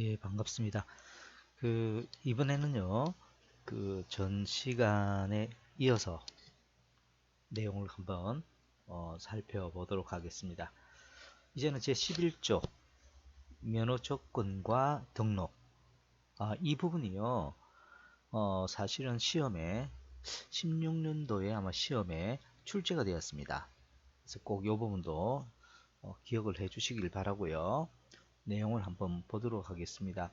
예, 반갑습니다. 이번에는요, 전 시간에 이어서 내용을 한번 살펴보도록 하겠습니다. 이제는 제 11조 면허 조건과 등록. 이 부분이요, 사실은 시험에 16년도에 아마 시험에 출제가 되었습니다. 그래서 꼭 이 부분도 기억을 해 주시길 바라고요. 내용을 한번 보도록 하겠습니다.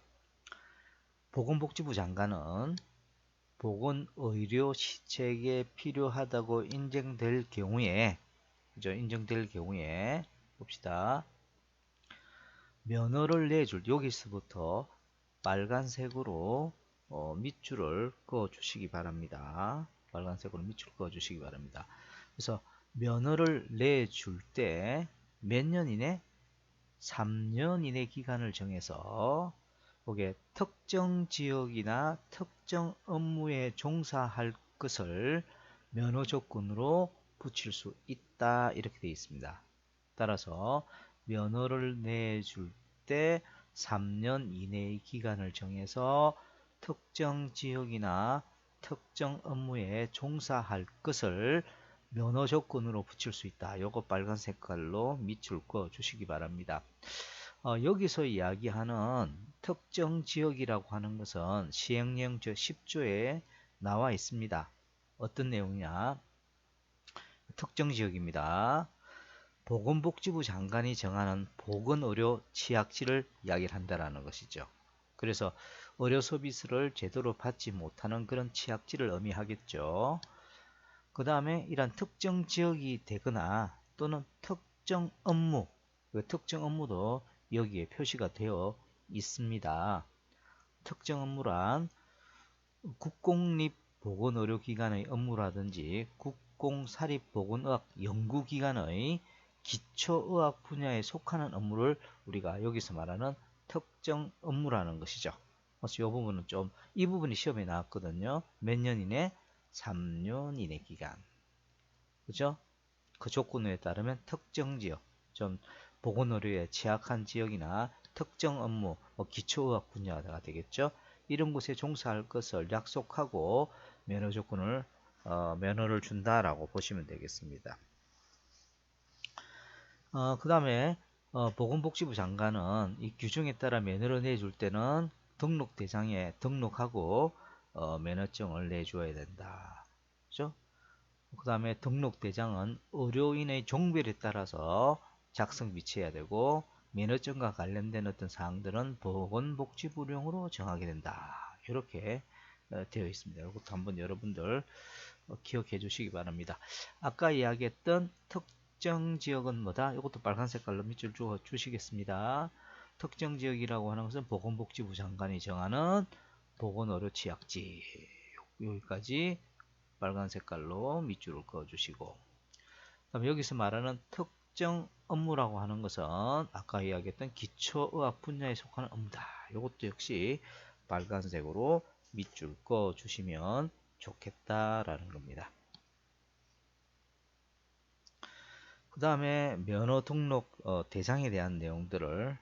보건복지부 장관은 보건의료 시책에 필요하다고 인정될 경우에, 그죠? 인정될 경우에 봅시다. 면허를 내줄, 여기서부터 빨간색으로 밑줄을 그어 주시기 바랍니다. 빨간색으로 밑줄 그어 주시기 바랍니다. 그래서 면허를 내줄 때 몇 년 이내? 3년 이내 기간을 정해서 거기에 특정 지역이나 특정 업무에 종사할 것을 면허 조건으로 붙일 수 있다, 이렇게 되어 있습니다. 따라서 면허를 내줄 때 3년 이내의 기간을 정해서 특정 지역이나 특정 업무에 종사할 것을 면허 조건으로 붙일 수 있다. 요거 빨간 색깔로 밑줄 그어 주시기 바랍니다. 여기서 이야기하는 특정 지역이라고 하는 것은 시행령 제10조에 나와 있습니다. 어떤 내용이냐? 특정 지역입니다. 보건복지부 장관이 정하는 보건의료 취약지를 이야기를 한다는 것이죠. 그래서 의료 서비스를 제대로 받지 못하는 그런 취약지를 의미하겠죠. 그 다음에 이런 특정 지역이 되거나 또는 특정 업무, 그 특정 업무도 여기에 표시가 되어 있습니다. 특정 업무란 국공립보건의료기관의 업무라든지 국공사립보건의학 연구기관의 기초의학 분야에 속하는 업무를 우리가 여기서 말하는 특정 업무라는 것이죠. 그래서 이 부분은 이 부분이 시험에 나왔거든요. 몇 년 이내? 3년 이내 기간. 그죠? 그 조건에 따르면 특정 지역, 보건의료에 취약한 지역이나 특정 업무, 기초의학 분야가 되겠죠. 이런 곳에 종사할 것을 약속하고 면허 조건을 면허를 준다라고 보시면 되겠습니다. 그 다음에 보건복지부 장관은 이 규정에 따라 면허를 내줄 때는 등록대장에 등록하고 면허증을 내줘야 된다. 그죠? 그 다음에 등록대장은 의료인의 종별에 따라서 작성 비치해야 되고 면허증과 관련된 어떤 사항들은 보건복지부령으로 정하게 된다. 이렇게 되어 있습니다. 이것도 한번 여러분들 기억해 주시기 바랍니다. 아까 이야기했던 특정 지역은 뭐다? 이것도 빨간 색깔로 밑줄 주어 주시겠습니다. 특정 지역이라고 하는 것은 보건복지부 장관이 정하는 보건의료 취약지. 여기까지 빨간 색깔로 밑줄을 그어 주시고, 그다음에 여기서 말하는 특정 업무라고 하는 것은 아까 이야기했던 기초의학 분야에 속하는 업무다. 이것도 역시 빨간색으로 밑줄 그어 주시면 좋겠다라는 겁니다. 그 다음에 면허 등록 대상에 대한 내용들을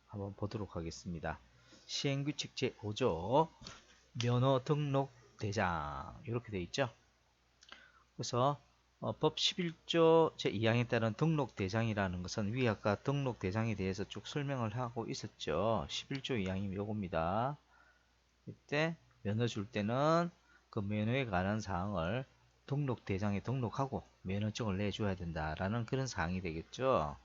한번 보도록 하겠습니다. 시행규칙 제5조 면허 등록 대상 이렇게 되어 있죠. 그래서 법 11조 제2항에 따른 등록 대상이라는 것은 위에 아까 등록 대상에 대해서 쭉 설명을 하고 있었죠. 11조 2항이 요겁니다. 이때 면허 줄 때는 그 면허에 관한 사항을 등록 대상에 등록하고 면허증을 내줘야 된다라는 그런 사항이 되겠죠.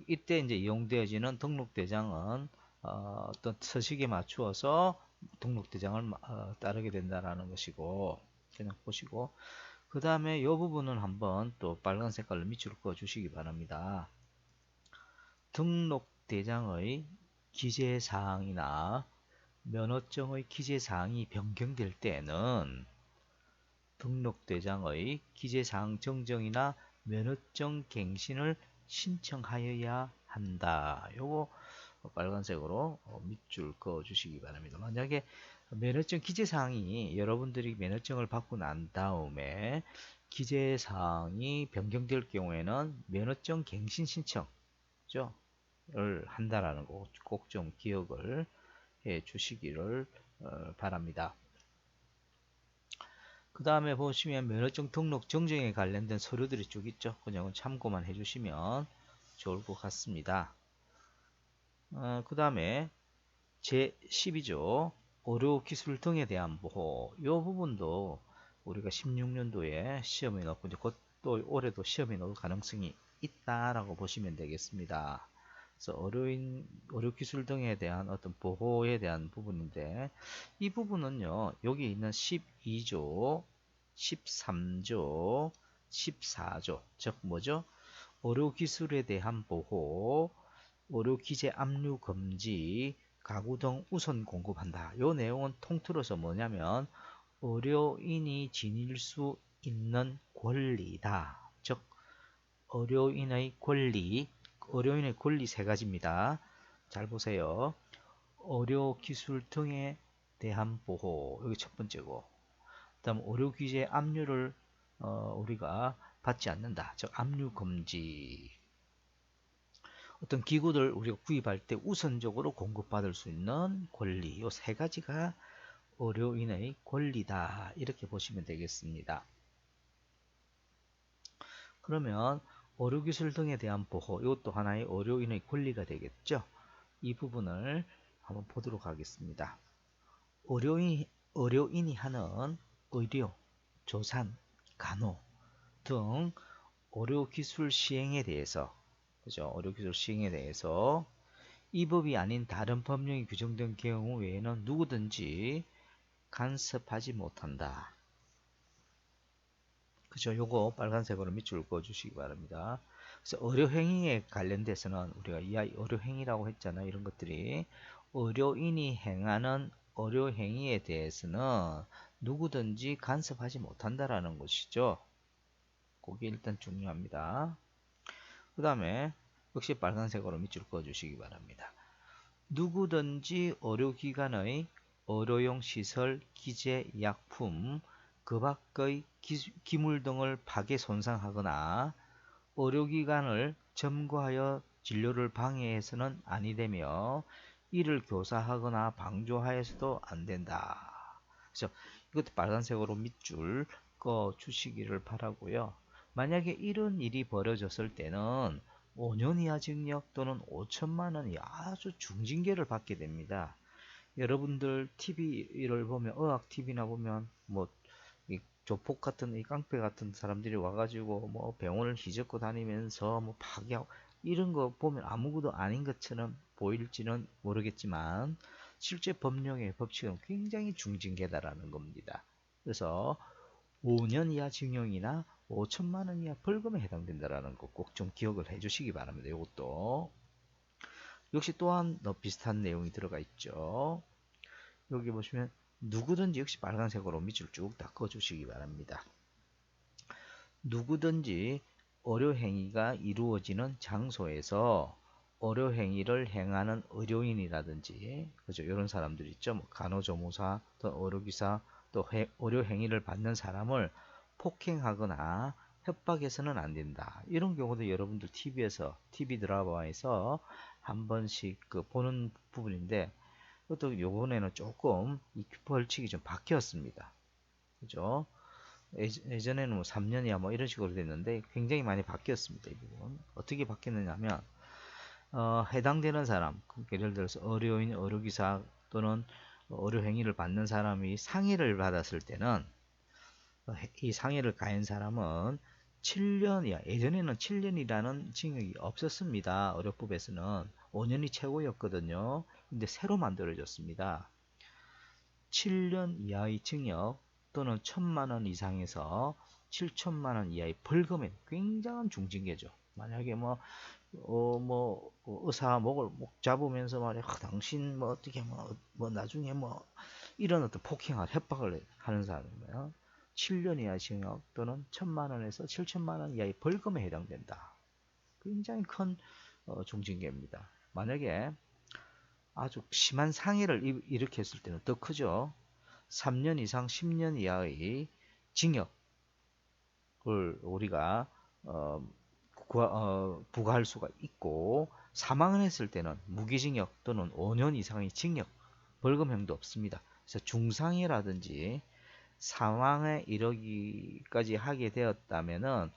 이때 이제 이용되어지는 등록 대장은 어떤 서식에 맞추어서 등록 대장을 따르게 된다라는 것이고, 그냥 보시고, 그 다음에 이 부분은 한번 또 빨간 색깔로 밑줄 그어 주시기 바랍니다. 등록 대장의 기재사항이나 면허증의 기재사항이 변경될 때에는 등록대장의 기재사항 정정이나 면허증 갱신을 신청하여야 한다. 요거 빨간색으로 밑줄 그어 주시기 바랍니다. 만약에 면허증 기재사항이 여러분들이 면허증을 받고 난 다음에 기재사항이 변경될 경우에는 면허증 갱신 신청, 그죠? 한다라는 거 꼭 좀 기억을 해 주시기를 바랍니다. 그 다음에 보시면 면허증 등록 정정에 관련된 서류들이 쭉 있죠. 그냥 참고만 해주시면 좋을 것 같습니다. 그 다음에 제12조 의료기술 등에 대한 보호. 이 부분도 우리가 16년도에 시험에 넣고 이제 곧 또 올해도 시험에 넣을 가능성이 있다라고 보시면 되겠습니다. 그래서 의료기술 등에 대한 어떤 보호에 대한 부분인데, 이 부분은요 여기 있는 12조 13조 14조 즉 뭐죠? 의료기술에 대한 보호, 의료기재 압류 금지, 가구 등 우선 공급한다. 이 내용은 통틀어서 뭐냐면 의료인이 지닐 수 있는 권리다. 즉 의료인의 권리 세 가지입니다. 잘 보세요. 의료기술 등에 대한 보호, 여기 첫 번째고, 그 다음 의료기재 압류를 우리가 받지 않는다. 즉 압류 금지. 어떤 기구들 우리가 구입할 때 우선적으로 공급받을 수 있는 권리, 이 세 가지가 의료인의 권리다. 이렇게 보시면 되겠습니다. 그러면 의료기술 등에 대한 보호, 이것도 하나의 의료인의 권리가 되겠죠. 이 부분을 한번 보도록 하겠습니다. 의료인이 하는 의료, 조산, 간호 등 의료기술 시행에 대해서, 그죠? 의료기술 시행에 대해서 이 법이 아닌 다른 법령이 규정된 경우 외에는 누구든지 간섭하지 못한다. 그죠? 요거 빨간색으로 밑줄 그어주시기 바랍니다. 그래서 의료행위에 관련돼서는 우리가 이하 의료행위라고 했잖아요. 이런 것들이 의료인이 행하는 의료행위에 대해서는 누구든지 간섭하지 못한다라는 것이죠. 그게 일단 중요합니다. 그 다음에 역시 빨간색으로 밑줄 그어주시기 바랍니다. 누구든지 의료기관의 의료용 시설, 기재, 약품, 그 밖의 기물 등을 파괴 손상하거나 의료기관을 점거하여 진료를 방해해서는 아니 되며 이를 교사하거나 방조하여서도 안 된다. 그래서 이것도 빨간색으로 밑줄 그어 주시기를 바라고요. 만약에 이런 일이 벌어졌을 때는 5년 이하 징역 또는 5천만 원이 아주 중징계를 받게 됩니다. 여러분들 TV를 보면, 의학 TV나 보면 뭐 이 조폭 같은 이 깡패 같은 사람들이 와가지고 뭐 병원을 휘젓고 다니면서 뭐 파괴하고 이런 거 보면 아무것도 아닌 것처럼 보일지는 모르겠지만 실제 법령의 법칙은 굉장히 중징계다라는 겁니다. 그래서 5년 이하 징역이나 5천만 원 이하 벌금에 해당된다라는 거 꼭 좀 기억을 해주시기 바랍니다. 이것도 역시 또한 비슷한 내용이 들어가 있죠. 여기 보시면 누구든지 역시 빨간색으로 밑줄 쭉 닦아 주시기 바랍니다. 누구든지 의료행위가 이루어지는 장소에서 의료행위를 행하는 의료인이라든지, 그죠? 이런 사람들 있죠. 뭐 간호조무사, 또 의료기사, 또 의료행위를 받는 사람을 폭행하거나 협박해서는 안 된다. 이런 경우도 여러분들 TV 드라마에서 한 번씩 보는 부분인데, 또 요번에는 조금 이 벌칙이 좀 바뀌었습니다. 그죠? 예전에는 뭐 3년이야 뭐 이런 식으로 됐는데 굉장히 많이 바뀌었습니다. 이 부분. 어떻게 바뀌었느냐면, 해당되는 사람, 예를 들어서 의료인, 의료기사 또는 의료행위를 받는 사람이 상해를 받았을 때는 이 상해를 가한 사람은 7년이야. 예전에는 7년이라는 징역이 없었습니다. 의료법에서는 5년이 최고였거든요. 근데 새로 만들어졌습니다. 7년 이하의 징역 또는 1,000만 원 이상에서 7천만 원 이하의 벌금에 굉장한 중징계죠. 만약에 의사 목 잡으면서 말이야, 당신 뭐 어떻게 뭐 나중에 뭐 이런 어떤 폭행을 협박을 하는 사람이면 7년 이하 징역 또는 1,000만 원에서 7천만 원 이하의 벌금에 해당된다. 굉장히 큰 중징계입니다. 만약에 아주 심한 상해를 일으켰을 때는 더 크죠. 3년 이상 10년 이하의 징역을 우리가 부과할 수가 있고, 사망을 했을 때는 무기징역 또는 5년 이상의 징역, 벌금형도 없습니다. 그래서 중상해라든지 사망에 이르기까지 하게 되었다면은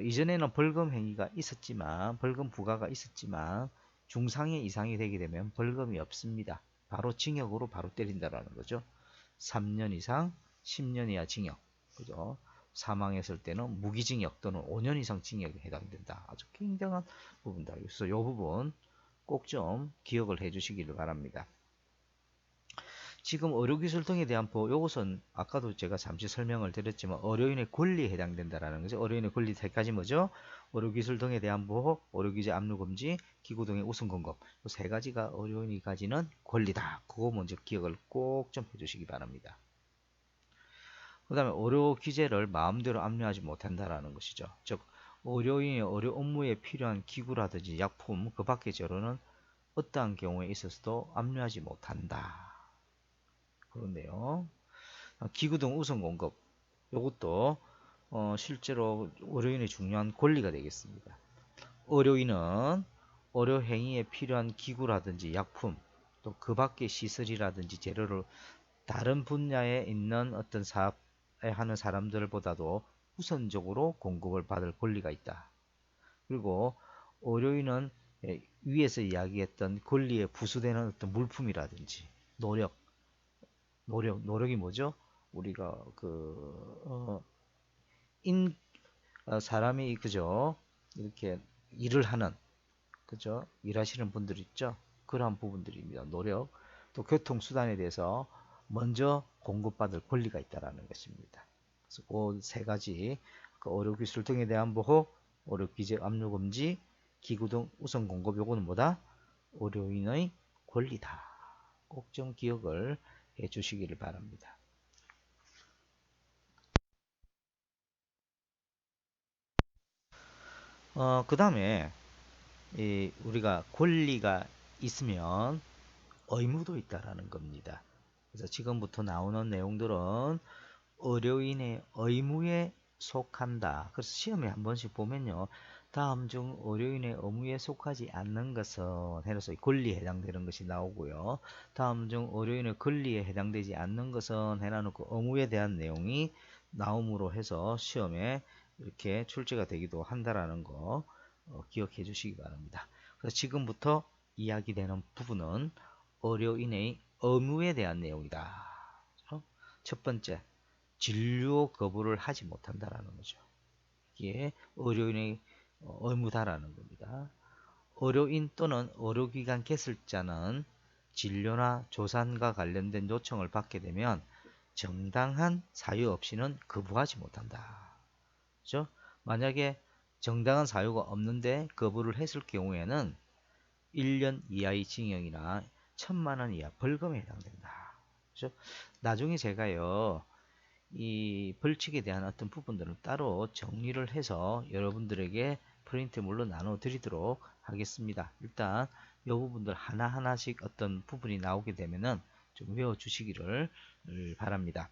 이전에는 벌금 행위가 있었지만 벌금 부과가 있었지만 중상해 이상이 되게 되면 벌금이 없습니다. 바로 징역으로 바로 때린다라는 거죠. 3년 이상 10년 이하 징역. 그죠? 사망했을 때는 무기징역 또는 5년 이상 징역에 해당된다. 아주 굉장한 부분이다. 그래서 이 부분 꼭 좀 기억을 해 주시기를 바랍니다. 지금 의료기술 등에 대한 요것은 아까도 제가 잠시 설명을 드렸지만 의료인의 권리에 해당된다라는 거죠. 의료인의 권리 세 가지 뭐죠? 의료기술 등에 대한 보호, 의료기재 압류금지, 기구 등의 우선 공급. 이 세 가지가 의료인이 가지는 권리다. 그거 먼저 기억을 꼭 좀 해주시기 바랍니다. 그 다음에 의료 기재를 마음대로 압류하지 못한다라는 것이죠. 즉 의료인의 의료 업무에 필요한 기구라든지 약품 그 밖의 재료는 어떠한 경우에 있어서도 압류하지 못한다. 그런데요. 기구 등 우선 공급. 이것도 실제로 의료인의 중요한 권리가 되겠습니다. 의료인은 의료 행위에 필요한 기구라든지 약품, 또 그 밖의 시설이라든지 재료를 다른 분야에 있는 어떤 사업에 하는 사람들보다도 우선적으로 공급을 받을 권리가 있다. 그리고 의료인은 위에서 이야기했던 권리에 부수되는 어떤 물품이라든지 노력이 뭐죠? 우리가 사람이 그죠? 이렇게 일을 하는 그죠? 일하시는 분들 있죠? 그러한 부분들입니다. 노력 또 교통수단에 대해서 먼저 공급받을 권리가 있다라는 것입니다. 그래서 그 세 가지 의료기술 등에 대한 보호, 의료기재 압류금지, 기구 등 우선 공급 요거는 뭐다? 의료인의 권리다. 꼭 좀 기억을 해 주시기를 바랍니다. 그 다음에 우리가 권리가 있으면 의무도 있다라는 겁니다. 그래서 지금부터 나오는 내용들은 의료인의 의무에 속한다. 그래서 시험에 한 번씩 보면요. 다음 중 의료인의 의무에 속하지 않는 것은 해서 권리에 해당되는 것이 나오고요. 다음 중 의료인의 권리에 해당되지 않는 것은 해놔놓고 의무에 대한 내용이 나옴으로 해서 시험에 이렇게 출제가 되기도 한다라는 거 기억해 주시기 바랍니다. 그래서 지금부터 이야기되는 부분은 의료인의 의무에 대한 내용이다. 첫 번째, 진료 거부를 하지 못한다라는 거죠. 이게 의료인의 의무다라는 겁니다. 의료인 또는 의료기관 개설자는 진료나 조산과 관련된 요청을 받게 되면 정당한 사유 없이는 거부하지 못한다. 그렇죠? 만약에 정당한 사유가 없는데 거부를 했을 경우에는 1년 이하의 징역이나 1,000만 원 이하 벌금에 해당된다. 그렇죠? 나중에 제가요. 이 벌칙에 대한 어떤 부분들은 따로 정리를 해서 여러분들에게 프린트물로 나눠 드리도록 하겠습니다. 일단 이 부분들 하나하나씩 어떤 부분이 나오게 되면은 좀 외워 주시기를 바랍니다.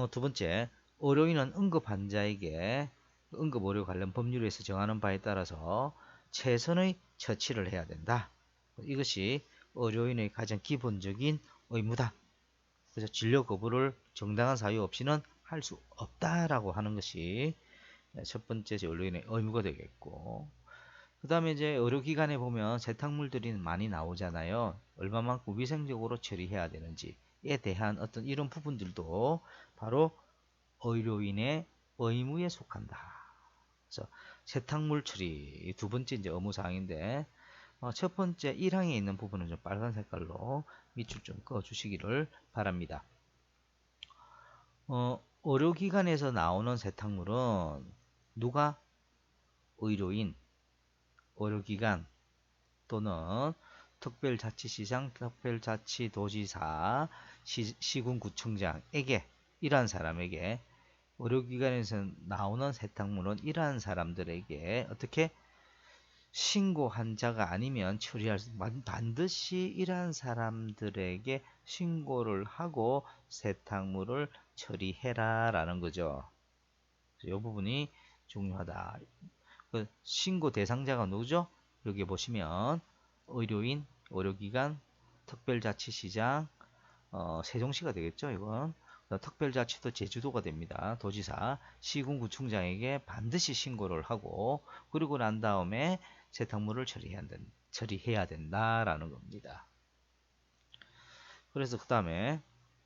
두 번째, 의료인은 응급 환자에게 응급의료 관련 법률에서 정하는 바에 따라서 최선의 처치를 해야 된다. 이것이 의료인의 가장 기본적인 의무다. 그래서 진료 거부를 정당한 사유 없이는 할 수 없다라고 하는 것이 첫 번째 의료인의 의무가 되겠고, 그 다음에 이제 의료기관에 보면 세탁물들이 많이 나오잖아요. 얼마만큼 위생적으로 처리해야 되는지에 대한 어떤 이런 부분들도 바로 의료인의 의무에 속한다. 그래서 세탁물 처리 두 번째 이제 의무사항인데 첫 번째 1항에 있는 부분은 좀 빨간 색깔로 밑줄 좀 그어 주시기를 바랍니다. 의료기관에서 나오는 세탁물은 누가? 의료인, 의료기관 또는 특별자치시장, 특별자치도지사, 시군구청장에게 이러한 사람에게 의료기관에서 나오는 세탁물은 이러한 사람들에게 어떻게 신고 환자가 아니면 처리할 수 반드시 이러한 사람들에게 신고를 하고 세탁물을 처리해라 라는 거죠. 이 부분이 중요하다. 그 신고 대상자가 누구죠? 여기 보시면 의료인, 의료기관, 특별자치시장, 세종시가 되겠죠. 이건 특별자치도 제주도가 됩니다. 도지사, 시군구청장에게 반드시 신고를 하고 그리고 난 다음에 세탁물을 처리해야 된다라는 겁니다. 그래서 그 다음에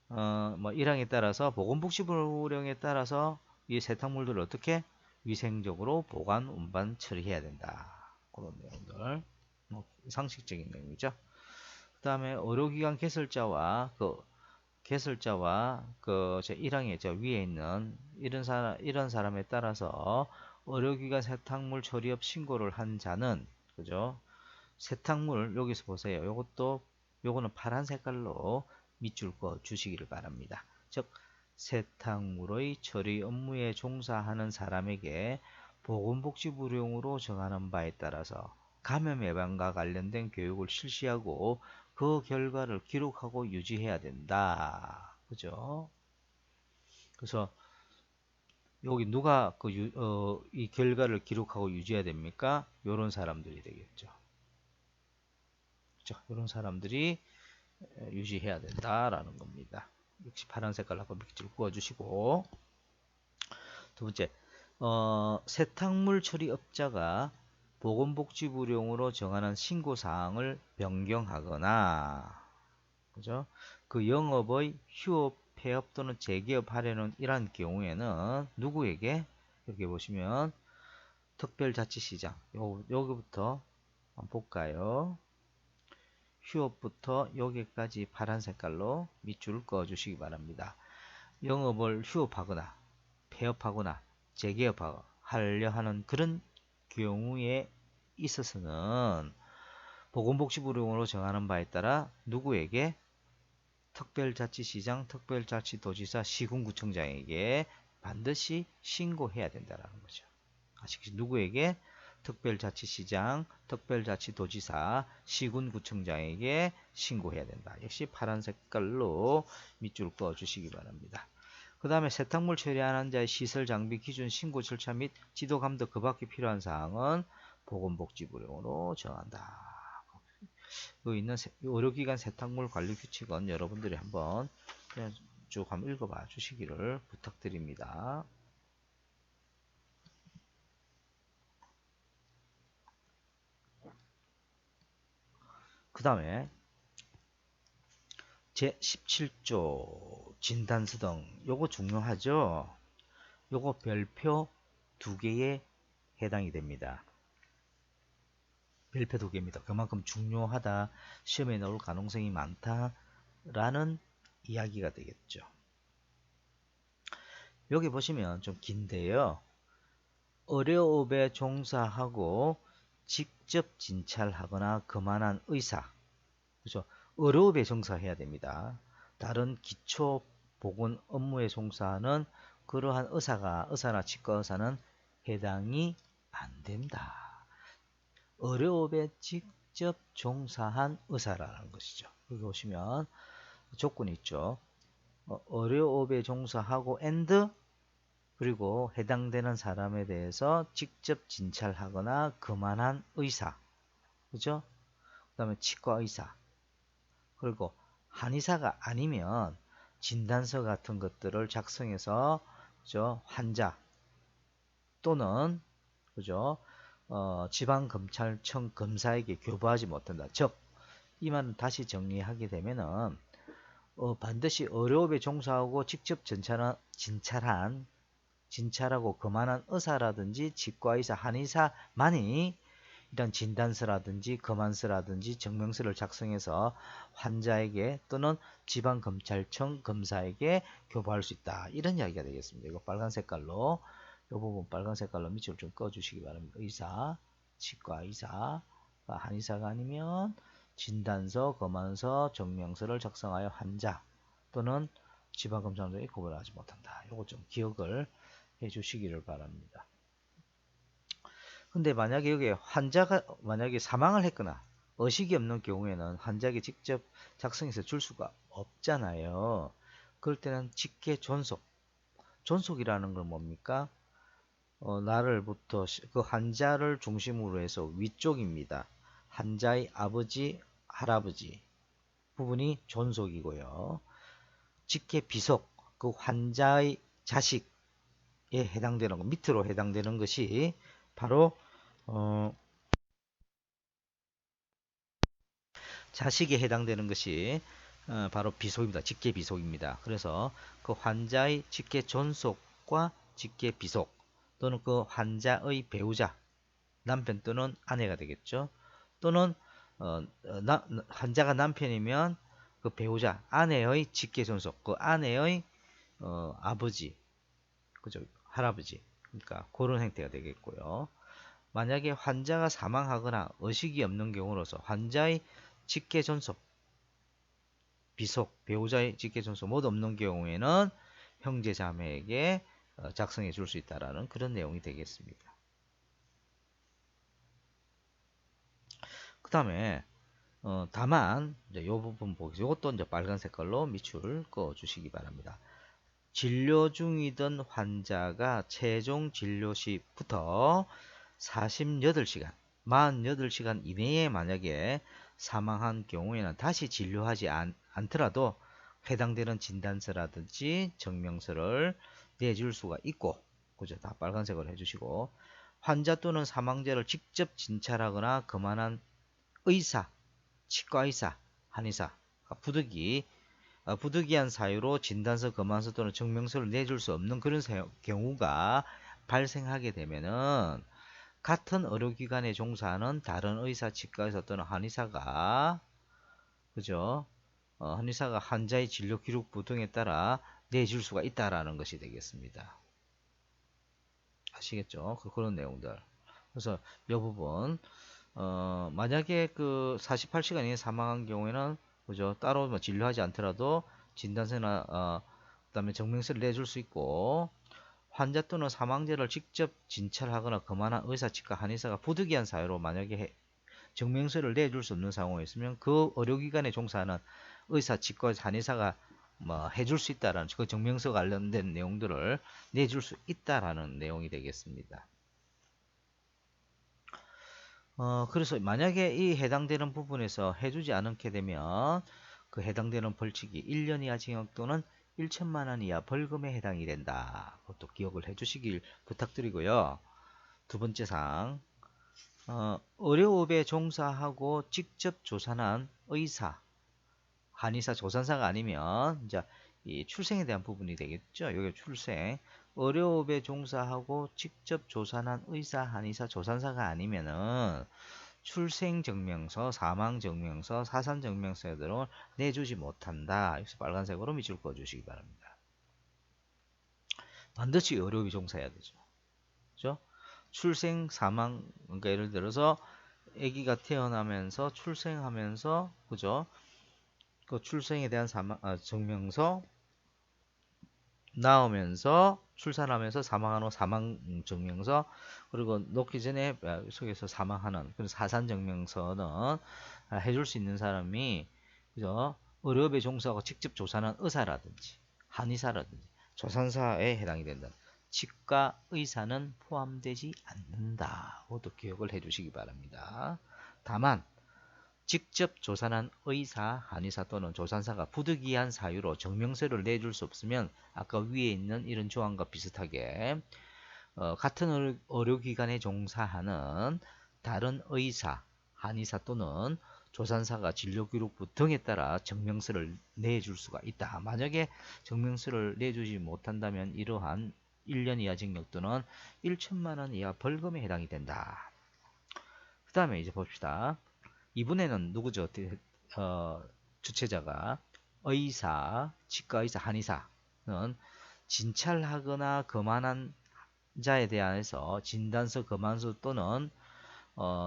뭐 1항에 따라서 보건복지부령에 따라서 이 세탁물들을 어떻게 위생적으로 보관, 운반, 처리해야 된다. 그런 내용들, 뭐 상식적인 내용이죠. 그 다음에 의료기관 개설자와 제 1항에 저 위에 있는 이런 사람에 따라서 의료기관 세탁물 처리업 신고를 한 자는 그죠? 세탁물 여기서 보세요. 요거는 파란 색깔로 밑줄 그어 주시기를 바랍니다. 즉 세탁물의 처리 업무에 종사하는 사람에게 보건복지부령으로 정하는 바에 따라서 감염 예방과 관련된 교육을 실시하고 그 결과를 기록하고 유지해야 된다. 그죠? 그래서 여기 누가 이 결과를 기록하고 유지해야 됩니까? 요런 사람들이 되겠죠. 그렇죠? 이런 사람들이 유지해야 된다라는 겁니다. 역시 파란 색깔로 한번 밑줄 그어주시고 두 번째, 세탁물 처리업자가 보건복지부령으로 정하는 신고사항을 변경하거나 그죠? 그 영업의 휴업, 폐업 또는 재개업하려는 이러한 경우에는 누구에게? 여기 보시면 특별자치시장 여기부터 한번 볼까요? 휴업부터 여기까지 파란 색깔로 밑줄을 그어 주시기 바랍니다. 영업을 휴업하거나 폐업하거나 재개업하려 하는 그런 경우에 있어서는 보건복지부령으로 정하는 바에 따라 누구에게? 특별자치시장, 특별자치도지사, 시군구청장에게 반드시 신고해야 된다는 거죠. 아시겠죠? 누구에게? 특별자치시장, 특별자치도지사, 시군구청장에게 신고해야 된다. 역시 파란 색깔로 밑줄 그어 주시기 바랍니다. 그 다음에 세탁물 처리하는 자의 시설 장비 기준 신고 절차 및 지도 감독 그 밖에 필요한 사항은 보건복지부령으로 정한다. 여기 있는 의료기관 세탁물 관리 규칙은 여러분들이 한번 쭉 한번 읽어봐 주시기를 부탁드립니다. 그 다음에 제17조 진단서 등 요거 중요하죠. 요거 별표 2개에 해당이 됩니다. 별표 2개입니다. 그만큼 중요하다, 시험에 나올 가능성이 많다라는 이야기가 되겠죠. 여기 보시면 좀 긴데요. 의료업에 종사하고 직접 진찰하거나 그만한 의사, 그죠? 의료업에 종사해야 됩니다. 다른 기초보건 업무에 종사하는 그러한 의사나 치과의사는 해당이 안 된다. 의료업에 직접 종사한 의사라는 것이죠. 여기 보시면 조건이 있죠. 의료업에 종사하고 그리고 해당되는 사람에 대해서 직접 진찰하거나 그만한 의사, 그죠? 그 다음에 치과 의사, 그리고 한의사가 아니면 진단서 같은 것들을 작성해서 그죠? 환자 또는 그죠? 지방검찰청 검사에게 교부하지 못한다. 즉, 이 말은 다시 정리하게 되면은 반드시 의료업에 종사하고 직접 진찰하고 그만한 의사라든지 치과의사, 한의사만이 이런 진단서라든지 검안서라든지 증명서를 작성해서 환자에게 또는 지방검찰청 검사에게 교부할 수 있다. 이런 이야기가 되겠습니다. 이거 빨간 색깔로 이 부분 빨간 색깔로 밑줄 좀 꺼주시기 바랍니다. 의사, 치과의사, 한의사가 아니면 진단서, 검안서, 증명서를 작성하여 환자 또는 지방검찰청에 고발하지 못한다. 이거 좀 기억을 해주시기를 바랍니다. 근데 만약에 여기 환자가 만약에 사망을 했거나 의식이 없는 경우에는 환자에게 직접 작성해서 줄 수가 없잖아요. 그럴 때는 직계 존속이라는 건 뭡니까? 나를부터 그 환자를 중심으로 해서 위쪽입니다. 환자의 아버지, 할아버지 부분이 존속이고요. 직계 비속, 그 환자의 자식에 해당되는 것, 밑으로 해당되는 것이 바로 자식에 해당되는 것이 바로 비속입니다. 직계 비속입니다. 그래서 그 환자의 직계 존속과 직계 비속 또는 그 환자의 배우자, 남편 또는 아내가 되겠죠. 또는 환자가 남편이면 그 배우자, 아내의 직계 존속, 그 아내의 아버지, 그죠? 할아버지. 그러니까 그런 형태가 되겠고요. 만약에 환자가 사망하거나 의식이 없는 경우로서 환자의 직계 존속, 비속, 배우자의 직계 존속 모두 없는 경우에는 형제 자매에게 작성해 줄 수 있다라는 그런 내용이 되겠습니다. 그 다음에 다만 이제 요 부분 보기 이것도 이제 빨간 색깔로 밑줄 그어 주시기 바랍니다. 진료 중이던 환자가 최종 진료 시부터 48시간, 48시간 이내에 만약에 사망한 경우에는 다시 진료하지 않더라도 해당되는 진단서라든지 증명서를 내줄 수가 있고, 그죠? 다 빨간색으로 해주시고, 환자 또는 사망자를 직접 진찰하거나 그만한 의사, 치과의사, 한의사, 부득이한 사유로 진단서, 검안서 또는 증명서를 내줄 수 없는 그런 경우가 발생하게 되면은 같은 의료기관에 종사하는 다른 의사, 치과의사 또는 한의사가 그죠? 한의사가 환자의 진료 기록부 등에 따라 내줄 수가 있다라는 것이 되겠습니다. 아시겠죠? 그런 내용들. 그래서 이 부분 만약에 그 48시간 이내 사망한 경우에는 그죠? 따로 뭐 진료하지 않더라도 진단서나 그다음에 증명서를 내줄 수 있고 환자 또는 사망자를 직접 진찰하거나 그만한 의사, 치과, 한의사가 부득이한 사유로 만약에 증명서를 내줄 수 없는 상황이 있으면 그 의료기관에 종사하는 의사, 치과, 한의사가 뭐 해줄 수 있다라는 그 증명서 관련된 내용들을 내줄 수 있다라는 내용이 되겠습니다. 그래서 만약에 이 해당되는 부분에서 해주지 않게 되면 그 해당되는 벌칙이 1년 이하 징역 또는 1천만 원 이하 벌금에 해당이 된다. 그것도 기억을 해주시길 부탁드리고요. 두 번째 사항, 의료업에 종사하고 직접 조산한 의사, 한의사 조산사가 아니면 이제 이 출생에 대한 부분이 되겠죠. 여기 출생. 의료업에 종사하고 직접 조산한 의사, 한의사, 조산사가 아니면은 출생증명서, 사망증명서, 사산증명서 등을 내주지 못한다. 여기서 빨간색으로 밑줄 그어주시기 바랍니다. 반드시 의료업에 종사해야 되죠. 그죠? 출생, 사망, 그러니까 예를 들어서 아기가 태어나면서 출생하면서, 그죠? 그 출생에 대한 증명서, 나오면서 출산하면서 사망한 후 사망 증명서, 그리고 놓기 전에 속에서 사망하는 그런 사산 증명서는 해줄 수 있는 사람이 그죠? 의료업에 종사하고 직접 조사하는 의사라든지 한의사라든지 조산사에 해당이 된다. 치과 의사는 포함되지 않는다. 그것도 기억을 해주시기 바랍니다. 다만 직접 조산한 의사, 한의사 또는 조산사가 부득이한 사유로 증명서를 내줄 수 없으면 아까 위에 있는 이런 조항과 비슷하게 같은 의료기관에 종사하는 다른 의사, 한의사 또는 조산사가 진료기록부 등에 따라 증명서를 내줄 수가 있다. 만약에 증명서를 내주지 못한다면 이러한 1년 이하 징역 또는 1천만 원 이하 벌금에 해당이 된다. 그 다음에 이제 봅시다. 이번에는 누구죠? 주체자가 의사, 치과의사, 한의사는 진찰하거나 거만한 자에 대해서 진단서, 거만서 또는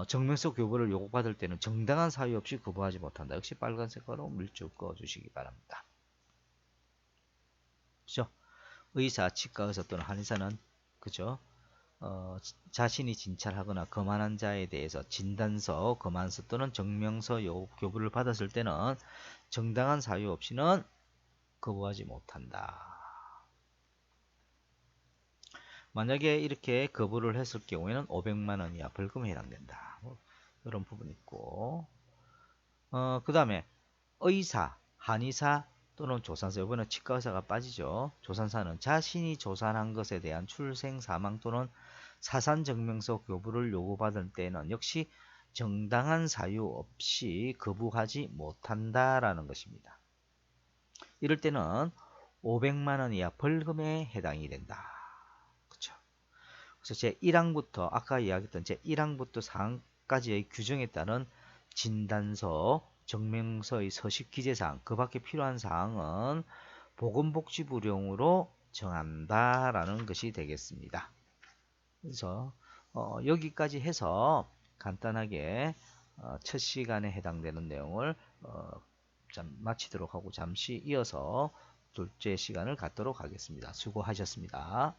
증명서 교부를 요구받을 때는 정당한 사유 없이 거부하지 못한다. 역시 빨간색으로 물줄 그어주시기 바랍니다. 그죠? 의사, 치과의사 또는 한의사는 그죠? 자신이 진찰하거나 거만한 자에 대해서 진단서, 거만서 또는 증명서 교부를 받았을 때는 정당한 사유 없이는 거부하지 못한다. 만약에 이렇게 거부를 했을 경우에는 500만 원 이하 벌금에 해당된다. 뭐 이런 부분이 있고, 그 다음에 의사, 한의사 또는 조산사, 이번에 치과 의사가 빠지죠. 조산사는 자신이 조산한 것에 대한 출생, 사망 또는 사산 증명서 교부를 요구받을 때는 역시 정당한 사유 없이 거부하지 못한다라는 것입니다. 이럴 때는 500만 원 이하 벌금에 해당이 된다. 그렇죠? 그래서 제1항부터 아까 이야기했던 제1항부터 4항까지의 규정에 따른 진단서, 증명서의 서식 기재사항, 그 밖에 필요한 사항은 보건복지부령으로 정한다라는 것이 되겠습니다. 그래서 여기까지 해서 간단하게 첫 시간에 해당되는 내용을 마치도록 하고 잠시 이어서 둘째 시간을 갖도록 하겠습니다. 수고하셨습니다.